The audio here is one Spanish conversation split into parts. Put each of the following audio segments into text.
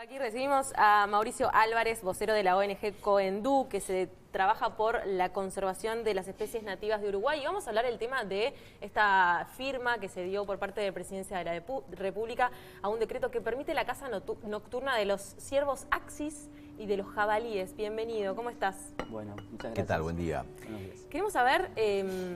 Aquí recibimos a Mauricio Álvarez, vocero de la ONG Coendú, que se trabaja por la conservación de las especies nativas de Uruguay. Y vamos a hablar del tema de esta firma que se dio por parte de la Presidencia de la República a un decreto que permite la caza nocturna de los ciervos axis y de los jabalíes. Bienvenido, ¿cómo estás? Bueno, muchas gracias. ¿Qué tal? Buen día. Buenos días. Queremos saber,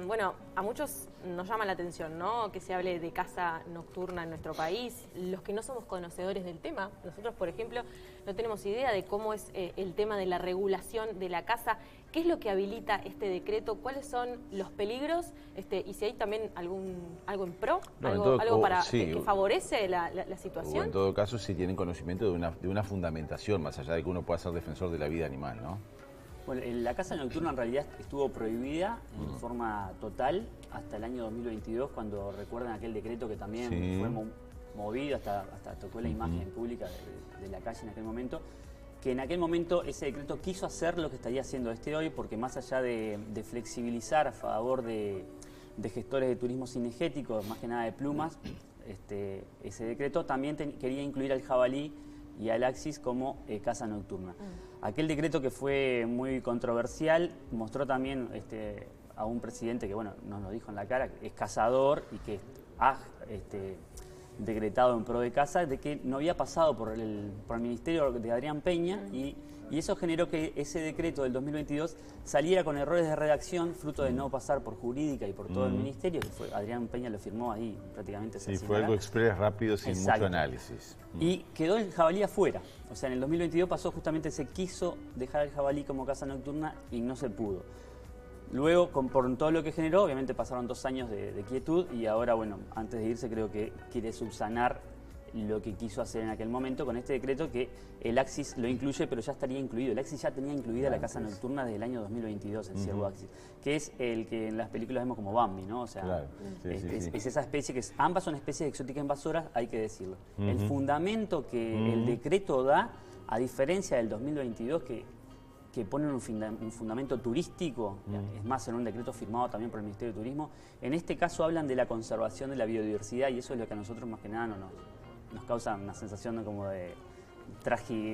bueno, a muchos nos llama la atención, ¿no?, que se hable de caza nocturna en nuestro país. Los que no somos conocedores del tema, nosotros, por ejemplo, no tenemos idea de cómo es el tema de la regulación de la caza. ¿Qué es lo que habilita este decreto? ¿Cuáles son los peligros? Y si hay también algo en pro, algo para que favorece la situación. O en todo caso, si tienen conocimiento de una fundamentación, más allá de que uno pueda ser defensor de la vida animal, ¿no? Bueno, la caza nocturna en realidad estuvo prohibida en forma total hasta el año 2022, cuando recuerdan aquel decreto que también fue movido, hasta tocó la imagen pública de la calle en aquel momento, que en aquel momento ese decreto quiso hacer lo que estaría haciendo hoy, porque más allá de flexibilizar a favor de gestores de turismo cinegético, más que nada de plumas, ese decreto también quería incluir al jabalí y al axis como caza nocturna. Aquel decreto, que fue muy controversial, mostró también a un presidente que, bueno, nos lo dijo en la cara, que es cazador y que ha decretado en pro de caza, de que no había pasado por el ministerio de Adrián Peña, y eso generó que ese decreto del 2022 saliera con errores de redacción, fruto de no pasar por jurídica y por todo el ministerio, que fue Adrián Peña lo firmó ahí prácticamente. Sí, fue algo express, rápido, sin mucho análisis. Y quedó el jabalí afuera. O sea, en el 2022 pasó justamente, se quiso dejar el jabalí como caza nocturna y no se pudo. Luego, por todo lo que generó, obviamente pasaron 2 años de quietud, y ahora, bueno, antes de irse creo que quiere subsanar lo que quiso hacer en aquel momento con este decreto, que el axis lo incluye, pero ya estaría incluido. El axis ya tenía incluida la caza nocturna desde el año 2022, el ciervo axis, que es el que en las películas vemos como Bambi, ¿no? O sea, es esa especie que ambas son especies exóticas invasoras, hay que decirlo. El fundamento que el decreto da, a diferencia del 2022, que ponen un fundamento turístico, es más, en un decreto firmado también por el Ministerio de Turismo, en este caso hablan de la conservación de la biodiversidad, y eso es lo que a nosotros más que nada nos causa una sensación como de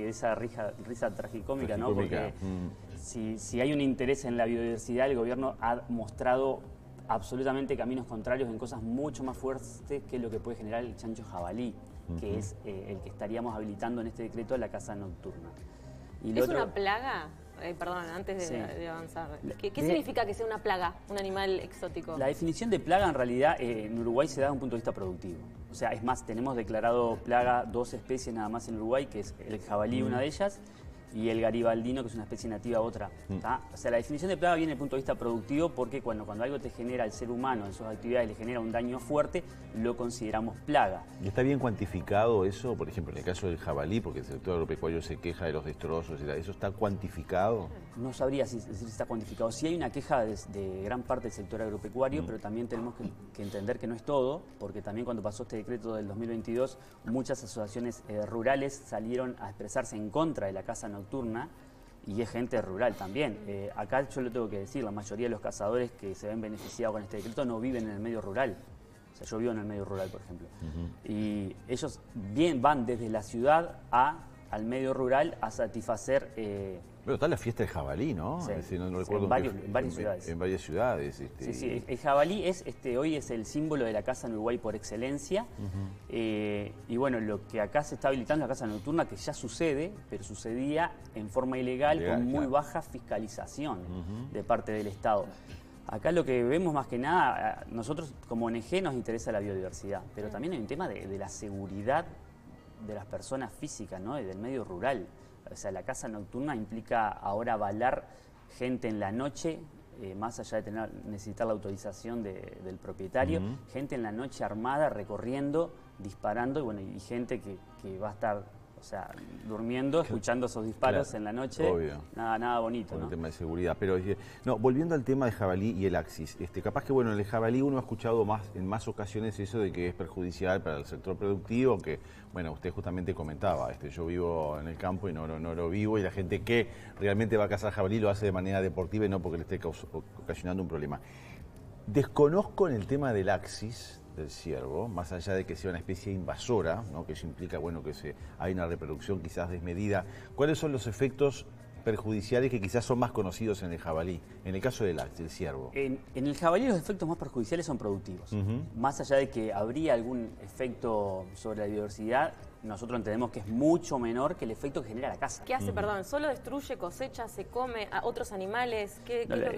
esa risa tragicómica, ¿no? Porque si hay un interés en la biodiversidad, el gobierno ha mostrado absolutamente caminos contrarios en cosas mucho más fuertes que lo que puede generar el chancho jabalí, que es el que estaríamos habilitando en este decreto, la caza nocturna. ¿Es una plaga? Perdón, antes de avanzar. ¿Qué significa que sea una plaga, un animal exótico? La definición de plaga en realidad en Uruguay se da desde un punto de vista productivo. O sea, es más, tenemos declarado plaga 2 especies nada más en Uruguay, que es el jabalí, una de ellas, y el garibaldino, que es una especie nativa, otra. O sea, la definición de plaga viene desde el punto de vista productivo, porque cuando algo te genera, al ser humano en sus actividades le genera un daño fuerte, lo consideramos plaga. ¿Y está bien cuantificado eso? Por ejemplo, en el caso del jabalí, porque el sector agropecuario se queja de los destrozos, ¿eso está cuantificado? No sabría decir si está cuantificado. Sí hay una queja de gran parte del sector agropecuario, pero también tenemos que entender que no es todo, porque también cuando pasó este decreto del 2022, muchas asociaciones rurales salieron a expresarse en contra de la caza nocturna, y es gente rural también. Acá yo lo tengo que decir, la mayoría de los cazadores que se ven beneficiados con este decreto no viven en el medio rural. O sea, yo vivo en el medio rural, por ejemplo. Y ellos van desde la ciudad al medio rural a satisfacer... Pero está la fiesta del jabalí, ¿no? Sí, no recuerdo en varias ciudades. En varias ciudades. Sí, el jabalí hoy es el símbolo de la caza en Uruguay por excelencia. Y bueno, lo que acá se está habilitando es la caza nocturna, que ya sucede, pero sucedía en forma ilegal, con muy baja fiscalización de parte del Estado. Acá lo que vemos más que nada, nosotros como ONG nos interesa la biodiversidad, pero también hay un tema de la seguridad de las personas físicas, ¿no? Y del medio rural. O sea, la caza nocturna implica ahora avalar gente en la noche, más allá de necesitar la autorización del propietario, gente en la noche armada, recorriendo, disparando, y gente que va a estar, o sea, durmiendo, escuchando esos disparos en la noche. Obvio. Nada bonito, Por ¿no? el tema de seguridad. Pero volviendo al tema de jabalí y el axis, capaz que en el jabalí uno ha escuchado en más ocasiones eso de que es perjudicial para el sector productivo, que usted justamente comentaba, yo vivo en el campo y no lo vivo, y la gente que realmente va a cazar jabalí lo hace de manera deportiva y no porque le esté ocasionando un problema. Desconozco en el tema del axis, del ciervo, más allá de que sea una especie invasora, ¿no? Que eso implica, bueno, que hay una reproducción quizás desmedida. ¿Cuáles son los efectos perjudiciales que quizás son más conocidos en el jabalí, en el caso del ciervo? En el jabalí los efectos más perjudiciales son productivos. Más allá de que habría algún efecto sobre la biodiversidad, nosotros entendemos que es mucho menor que el efecto que genera la caza. ¿Qué hace, perdón? ¿Solo destruye, cosecha, se come a otros animales? ¿Qué No, es lo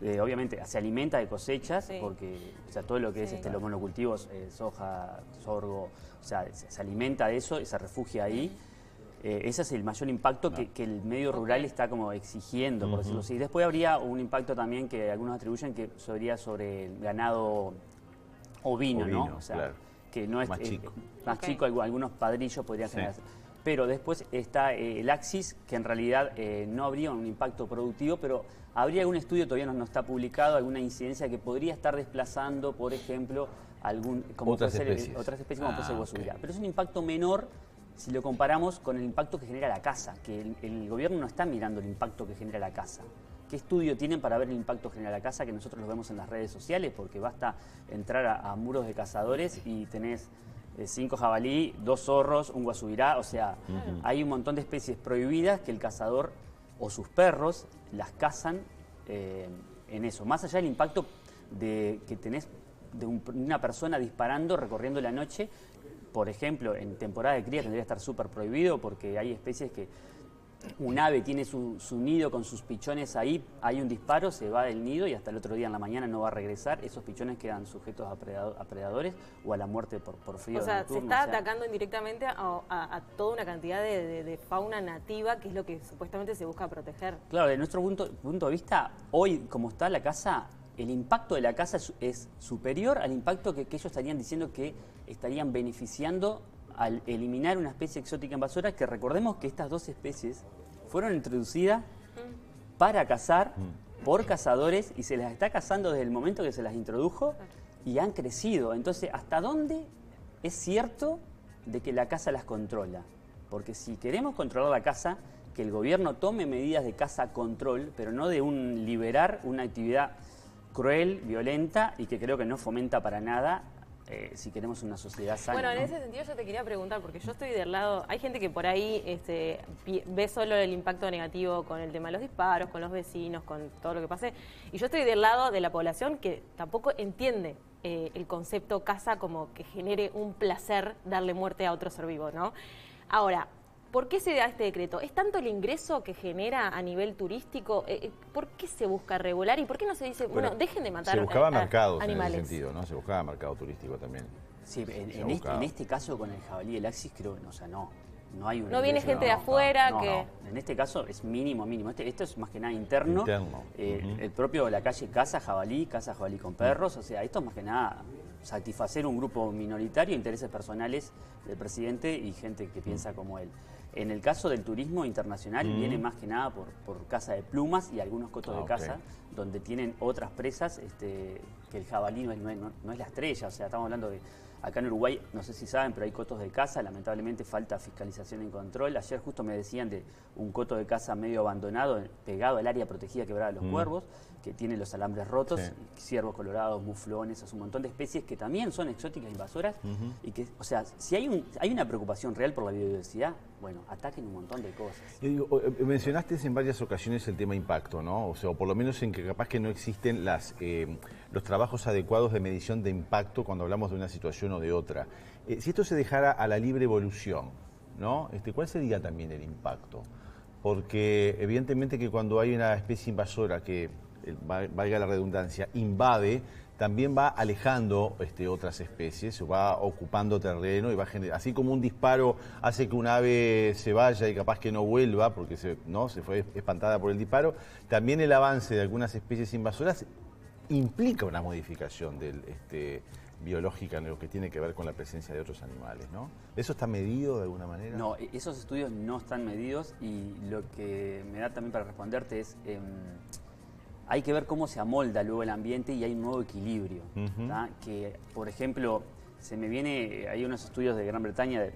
que...? obviamente se alimenta de cosechas, Sí. porque o sea, todo lo que es los monocultivos, soja, sorgo, o sea, se alimenta de eso y se refugia ahí. Ese es el mayor impacto que el medio rural está como exigiendo, por decirlo así. Después habría un impacto también que algunos atribuyen que sería sobre el ganado ovino, ¿no? O sea, claro. que no es Más chico. más chico, algunos padrillos podrían generar. Pero después está el axis, que en realidad no habría un impacto productivo, pero habría algún estudio, todavía no está publicado, alguna incidencia que podría estar desplazando, por ejemplo, otras especies como puede ser guasubirá. Okay. Pero es un impacto menor si lo comparamos con el impacto que genera la caza, que el gobierno no está mirando el impacto que genera la caza. ¿Qué estudio tienen para ver el impacto que genera la caza? Que nosotros lo vemos en las redes sociales, porque basta entrar a muros de cazadores y tenés 5 jabalí, 2 zorros, un guasubirá, o sea, hay un montón de especies prohibidas que el cazador o sus perros las cazan en eso. Más allá del impacto que tenés de una persona disparando, recorriendo la noche. Por ejemplo, en temporada de cría tendría que estar súper prohibido porque hay especies que un ave tiene su nido con sus pichones ahí, hay un disparo, se va del nido y hasta el otro día en la mañana no va a regresar. Esos pichones quedan sujetos a predadores o a la muerte por frío. O sea, nocturno, se está atacando indirectamente a toda una cantidad de fauna nativa, que es lo que supuestamente se busca proteger. Claro, de nuestro punto de vista, hoy como está la caza, el impacto de la caza es superior al impacto que ellos estarían diciendo que estarían beneficiando al eliminar una especie exótica invasora, que recordemos que estas dos especies fueron introducidas para cazar por cazadores y se las está cazando desde el momento que se las introdujo y han crecido. Entonces, ¿hasta dónde es cierto de que la caza las controla? Porque si queremos controlar la caza, que el gobierno tome medidas de caza control, pero no de liberar una actividad cruel, violenta y que creo que no fomenta para nada si queremos una sociedad sana. Bueno, en ¿no? ese sentido yo te quería preguntar, porque yo estoy del lado, hay gente que por ahí ve solo el impacto negativo con el tema de los disparos, con los vecinos, con todo lo que pase, y yo estoy del lado de la población que tampoco entiende el concepto caza como que genere un placer darle muerte a otro ser vivo, ¿no? Ahora, ¿por qué se da este decreto? ¿Es tanto el ingreso que genera a nivel turístico? ¿Por qué se busca regular? ¿Y por qué no se dice, bueno, dejen de matar animales? Se buscaba mercados animales. en ese sentido, ¿no? Se buscaba mercado turístico también. Sí, en este caso con el jabalí y el axis creo que no hay un no viene ingreso, gente de afuera no, que... no. En este caso es mínimo. Esto es más que nada interno. El propio la calle caza jabalí con perros. O sea, esto es más que nada satisfacer un grupo minoritario, intereses personales del presidente y gente que piensa como él. En el caso del turismo internacional viene más que nada por caza de plumas y algunos cotos de caza, donde tienen otras presas, que el jabalí no es la estrella. O sea, estamos hablando de... Acá en Uruguay, no sé si saben, pero hay cotos de caza, lamentablemente falta fiscalización y control. Ayer justo me decían de un coto de caza medio abandonado, pegado al área protegida Quebrada de los Cuervos, que tiene los alambres rotos, ciervos colorados, muflones, es un montón de especies que también son exóticas invasoras. Y que, o sea, si hay una preocupación real por la biodiversidad, bueno, ataquen un montón de cosas. Yo digo, mencionaste en varias ocasiones el tema impacto, ¿no? O sea, o por lo menos en que capaz que no existen los trabajos adecuados de medición de impacto cuando hablamos de una situación o de otra. Si esto se dejara a la libre evolución, ¿no? ¿Cuál sería también el impacto? Porque evidentemente que cuando hay una especie invasora que, valga la redundancia, invade, también va alejando otras especies, va ocupando terreno y va así como un disparo hace que un ave se vaya y capaz que no vuelva porque se fue espantada por el disparo, también el avance de algunas especies invasoras implica una modificación biológica en lo que tiene que ver con la presencia de otros animales, ¿no? ¿Eso está medido de alguna manera? No, esos estudios no están medidos y lo que me da también para responderte es... hay que ver cómo se amolda luego el ambiente y hay un nuevo equilibrio. Que, por ejemplo, hay unos estudios de Gran Bretaña, de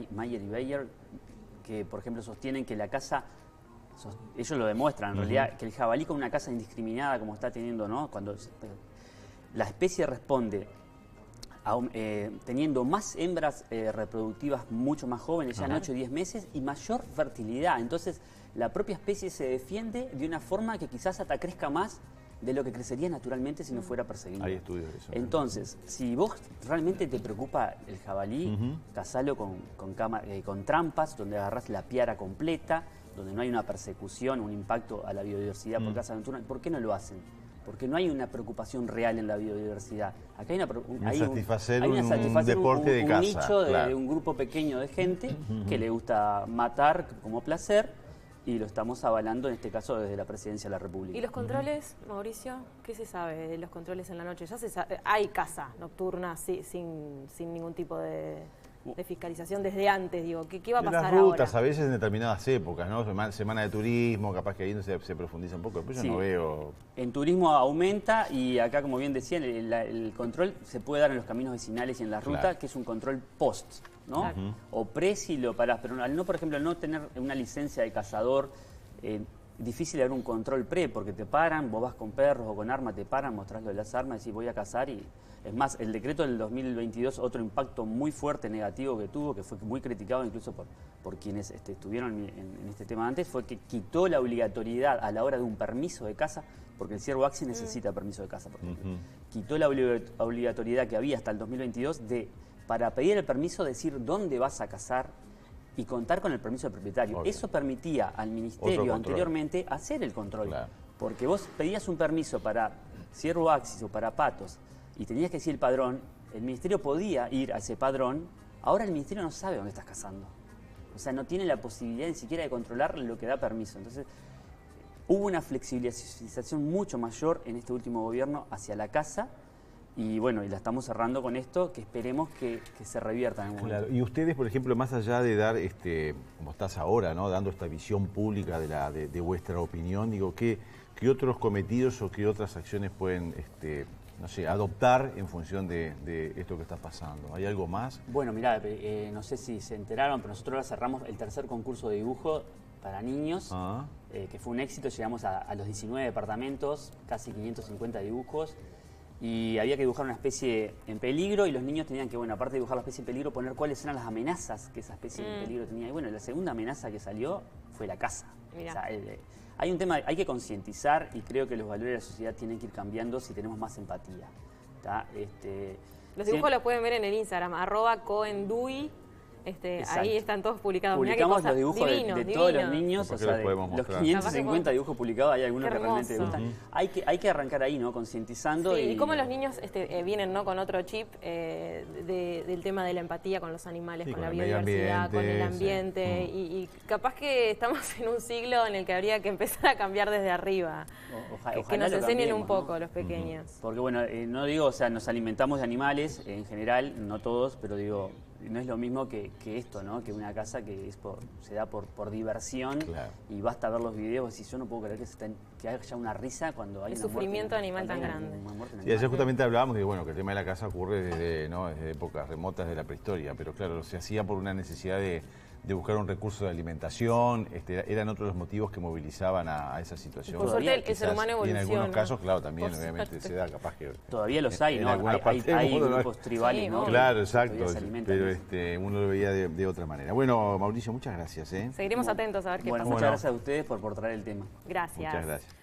Mayer y Bayer, que, por ejemplo, sostienen que la caza, ellos lo demuestran en realidad, que el jabalí con una caza indiscriminada como está teniendo, ¿no? Cuando la especie responde teniendo más hembras reproductivas mucho más jóvenes, ya en 8 o 10 meses, y mayor fertilidad. Entonces, la propia especie se defiende de una forma que quizás hasta crezca más de lo que crecería naturalmente si no fuera perseguido. Hay estudios de eso. Entonces, si vos realmente te preocupa el jabalí, cazalo con trampas, donde agarrás la piara completa, donde no hay una persecución, un impacto a la biodiversidad por caza nocturna. ¿Por qué no lo hacen? Porque no hay una preocupación real en la biodiversidad. Acá hay satisfacer un deporte de caza, nicho claro. de un grupo pequeño de gente que le gusta matar como placer, y lo estamos avalando en este caso desde la Presidencia de la República. ¿Y los controles, Mauricio? ¿Qué se sabe de los controles en la noche? Ya se sabe, hay caza nocturna sin ningún tipo de fiscalización desde antes, digo. ¿Qué va a pasar ahora? Las rutas ahora? a veces en determinadas épocas, ¿no? Semana de turismo, capaz que ahí se profundiza un poco. Después yo no veo... En turismo aumenta, y acá, como bien decían, el control se puede dar en los caminos vecinales y en la ruta, que es un control post, ¿no? O pre si lo parás, pero al no, por ejemplo, al no tener una licencia de cazador, difícil haber un control pre, porque te paran, vos vas con perros o con armas, te paran, mostrás lo de las armas y decís voy a cazar. Y es más, el decreto del 2022, otro impacto muy fuerte negativo que tuvo, que fue muy criticado incluso por quienes estuvieron en este tema antes, fue que quitó la obligatoriedad a la hora de un permiso de caza, porque el ciervo axi necesita permiso de caza, por ejemplo. Quitó la obligatoriedad que había hasta el 2022 para pedir el permiso, decir dónde vas a cazar y contar con el permiso del propietario. Okay. Eso permitía al ministerio anteriormente hacer el control. Claro. Porque vos pedías un permiso para ciervo axis o para patos y tenías que decir el padrón, el ministerio podía ir a ese padrón. Ahora el ministerio no sabe dónde estás cazando. O sea, no tiene la posibilidad ni siquiera de controlar lo que da permiso. Entonces, hubo una flexibilización mucho mayor en este último gobierno hacia la caza. Y bueno, y la estamos cerrando con esto, que esperemos que se revierta en el momento. Claro. Y ustedes, por ejemplo, más allá de dar, como estás ahora, ¿no? Dando esta visión pública de vuestra opinión, digo, ¿qué otros cometidos o qué otras acciones pueden, no sé, adoptar en función de esto que está pasando? ¿Hay algo más? Bueno, mirá, no sé si se enteraron, pero nosotros ahora cerramos el tercer concurso de dibujo para niños, que fue un éxito. Llegamos a los 19 departamentos, casi 550 dibujos. Y había que dibujar una especie en peligro, y los niños tenían que, bueno, aparte de dibujar la especie en peligro, poner cuáles eran las amenazas que esa especie en peligro tenía. Y bueno, la segunda amenaza que salió fue la caza. O sea, hay un tema, hay que concientizar, y creo que los valores de la sociedad tienen que ir cambiando si tenemos más empatía. Los dibujos los pueden ver en el Instagram, @coendui. Ahí están todos publicados. Publicamos los dibujos de todos los niños, o sea, de los 550 dibujos publicados, hay algunos que realmente gustan. Hay que arrancar ahí, ¿no? Concientizando. Sí, y cómo los niños vienen, ¿no? Con otro chip del tema de la empatía con los animales, sí, con la el biodiversidad, con el ambiente. Sí. Y capaz que estamos en un siglo en el que habría que empezar a cambiar desde arriba. Que nos enseñen un poco, ¿no? Los pequeños. Porque bueno, no digo, o sea, nos alimentamos de animales en general, no todos, pero digo, no es lo mismo que esto, ¿no? Que una caza que se da por diversión. Claro. Y basta ver los videos y yo no puedo creer que haya una risa cuando hay el una sufrimiento animal tan grande. Y ayer justamente hablábamos de que el tema de la caza ocurre desde épocas remotas de la prehistoria, pero claro, se hacía por una necesidad de buscar un recurso de alimentación, eran otros los motivos que movilizaban a esa situación. Por suerte el ser humano evoluciona. Y en algunos casos, claro, también obviamente se da capaz que... Todavía los hay, ¿no? Hay grupos tribales, ¿no? Claro, exacto, pero uno lo veía de otra manera. Bueno, Mauricio, muchas gracias. Seguiremos atentos a ver qué pasa. Muchas gracias a ustedes por traer el tema. Gracias. Muchas gracias.